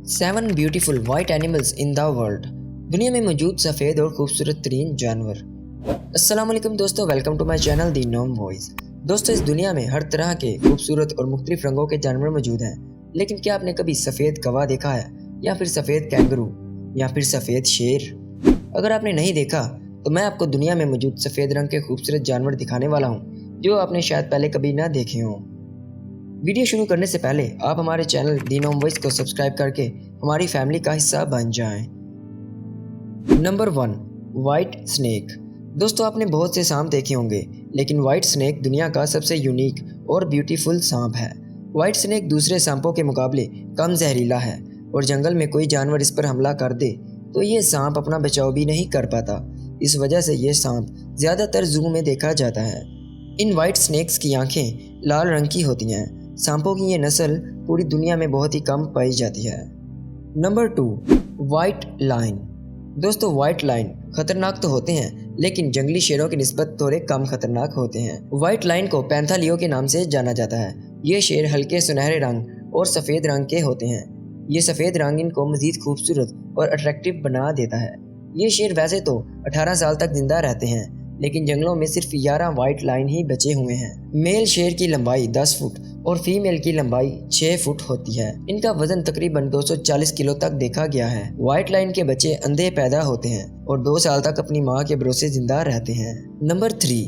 7 beautiful white animals in the world. दुनिया में मौजूद सफ़ेद और खूबसूरत तरीन जानवर। अस्सलाम वालेकुम दोस्तों, welcome to my channel the नोम वॉइस। दोस्तों, इस दुनिया में हर तरह के खूबसूरत और मुख्तलिफ रंगों के जानवर मौजूद हैं, लेकिन क्या आपने कभी सफ़ेद कौवा देखा है, या फिर सफ़ेद कैंगरू, या फिर सफ़ेद शेर? अगर आपने नहीं देखा तो मैं आपको दुनिया में मौजूद सफ़ेद रंग के खूबसूरत जानवर दिखाने वाला हूँ, जो आपने शायद पहले कभी ना देखे हों। वीडियो शुरू करने से पहले आप हमारे चैनल दी नोम वॉइस को सब्सक्राइब करके हमारी फैमिली का हिस्सा बन जाएं। Number 1, white snake. दोस्तों, आपने बहुत से सांप देखे होंगे, लेकिन वाइट स्नेक दुनिया का सबसे यूनिक और ब्यूटीफुल सांप है। वाइट स्नेक दूसरे सांपों के मुकाबले कम जहरीला है, और जंगल में कोई जानवर इस पर हमला कर दे तो ये सांप अपना बचाव भी नहीं कर पाता। इस वजह से ये सांप ज़्यादातर जू में देखा जाता है। इन वाइट स्नेक्स की आंखें लाल रंग की होती हैं। सांपों की ये नस्ल पूरी दुनिया में बहुत ही कम पाई जाती है। Number 2, white lion. दोस्तों, वाइट लायन खतरनाक तो होते हैं, लेकिन जंगली शेरों की निस्बत थोड़े कम खतरनाक होते हैं। वाइट लायन को पैंथालियो के नाम से जाना जाता है। ये शेर हल्के सुनहरे रंग और सफ़ेद रंग के होते हैं। ये सफ़ेद रंग इनको मज़ीद खूबसूरत और अट्रैक्टिव बना देता है। ये शेर वैसे तो 18 साल तक जिंदा रहते हैं, लेकिन जंगलों में सिर्फ 11 वाइट लायन ही बचे हुए हैं। मेल शेर की लंबाई 10 फुट और फीमेल की लंबाई 6 फुट होती है। इनका वजन तकरीबन 240 किलो तक देखा गया है। वाइट लायन के बच्चे अंधे पैदा होते हैं और 2 साल तक अपनी माँ के भरोसे जिंदा रहते हैं। Number 3,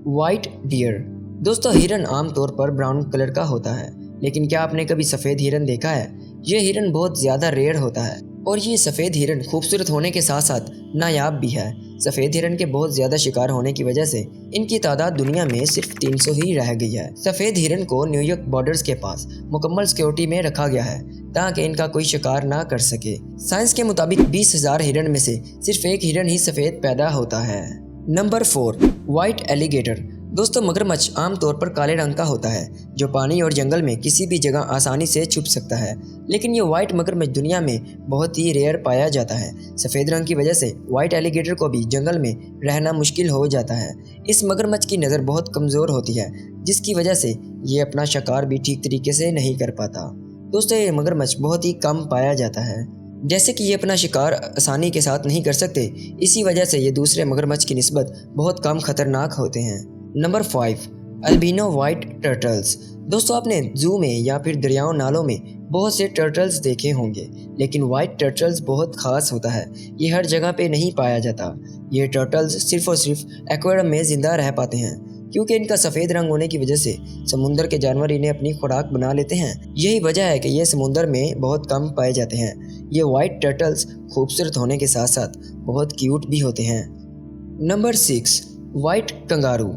white deer. दोस्तों, हिरन आमतौर पर ब्राउन कलर का होता है, लेकिन क्या आपने कभी सफ़ेद हिरन देखा है? ये हिरन बहुत ज़्यादा रेयर होता है, और ये सफ़ेद हिरन खूबसूरत होने के साथ साथ नायाब भी है। सफ़ेद हिरन के बहुत ज़्यादा शिकार होने की वजह से इनकी तादाद दुनिया में सिर्फ 300 ही रह गई है। सफ़ेद हिरन को न्यूयॉर्क बॉर्डर्स के पास मुकम्मल सिक्योरिटी में रखा गया है, ताकि इनका कोई शिकार ना कर सके। साइंस के मुताबिक 20,000 हिरन में से सिर्फ एक हिरन ही सफ़ेद पैदा होता है। Number 4, white alligator. दोस्तों, मगरमच्छ आमतौर पर काले रंग का होता है, जो पानी और जंगल में किसी भी जगह आसानी से छुप सकता है, लेकिन ये वाइट मगरमच्छ दुनिया में बहुत ही रेयर पाया जाता है। सफ़ेद रंग की वजह से वाइट एलिगेटर को भी जंगल में रहना मुश्किल हो जाता है। इस मगरमच्छ की नज़र बहुत कमज़ोर होती है, जिसकी वजह से ये अपना शिकार भी ठीक तरीके से नहीं कर पाता। दोस्तों, ये मगरमच्छ बहुत ही कम पाया जाता है। जैसे कि ये अपना शिकार आसानी के साथ नहीं कर सकते, इसी वजह से ये दूसरे मगरमच्छ की निस्बत बहुत कम खतरनाक होते हैं। Number 5, albino white turtles. दोस्तों, आपने जू में या फिर दरियाओं नालों में बहुत से टर्टल्स देखे होंगे, लेकिन वाइट टर्टल्स बहुत ख़ास होता है। ये हर जगह पे नहीं पाया जाता। ये टर्टल्स सिर्फ और सिर्फ एक्वेरियम में ज़िंदा रह पाते हैं, क्योंकि इनका सफ़ेद रंग होने की वजह से समुंदर के जानवर इन्हें अपनी खुराक बना लेते हैं। यही वजह है कि ये समुंदर में बहुत कम पाए जाते हैं। ये वाइट टर्टल्स खूबसूरत होने के साथ साथ बहुत क्यूट भी होते हैं। Number 6, white kangaroo.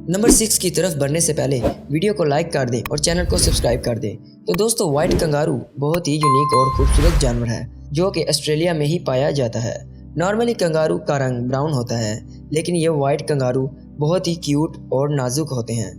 नंबर 6 की तरफ बढ़ने से पहले वीडियो को लाइक कर दें और चैनल को सब्सक्राइब कर दें। तो दोस्तों, वाइट कंगारू बहुत ही यूनिक और खूबसूरत जानवर है, जो कि ऑस्ट्रेलिया में ही पाया जाता है। नॉर्मली कंगारू का रंग ब्राउन होता है, लेकिन ये वाइट कंगारू बहुत ही क्यूट और नाजुक होते हैं।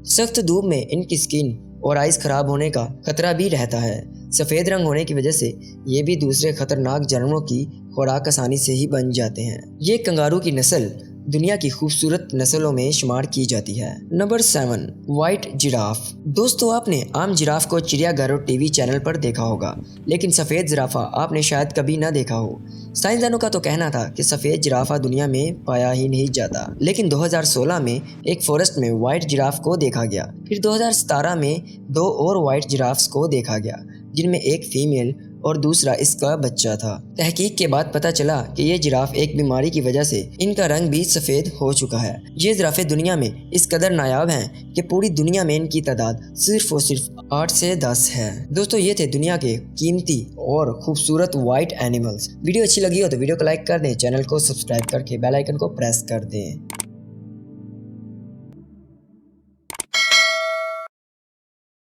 सख्त धूप में इनकी स्किन और आइस खराब होने का खतरा भी रहता है। सफ़ेद रंग होने की वजह से ये भी दूसरे खतरनाक जानवरों की खुराक आसानी से ही बन जाते हैं। ये कंगारू की नस्ल दुनिया की खूबसूरत नस्लों में शुमार की जाती है। Number 7, white giraffe. दोस्तों, आपने आम जिराफ को चिड़ियाघर और टीवी चैनल पर देखा होगा, लेकिन सफ़ेद जिराफा आपने शायद कभी ना देखा हो। साइंसदानों का तो कहना था कि सफ़ेद जिराफा दुनिया में पाया ही नहीं जाता, लेकिन 2016 में एक फॉरेस्ट में वाइट जिराफ को देखा गया। फिर 2017 में 2 और वाइट जिराफ्स को देखा गया, जिनमें एक फीमेल और दूसरा इसका बच्चा था। तहकीक के बाद पता चला कि ये जिराफ एक बीमारी की वजह से इनका रंग भी सफ़ेद हो चुका है। ये जिराफे दुनिया में इस कदर नायाब हैं कि पूरी दुनिया में इनकी तादाद सिर्फ और सिर्फ 8 से 10 है। दोस्तों, ये थे दुनिया के कीमती और खूबसूरत वाइट एनिमल्स। वीडियो अच्छी लगी हो तो वीडियो को लाइक कर दें, चैनल को सब्सक्राइब करके बेल आइकन को प्रेस कर दें।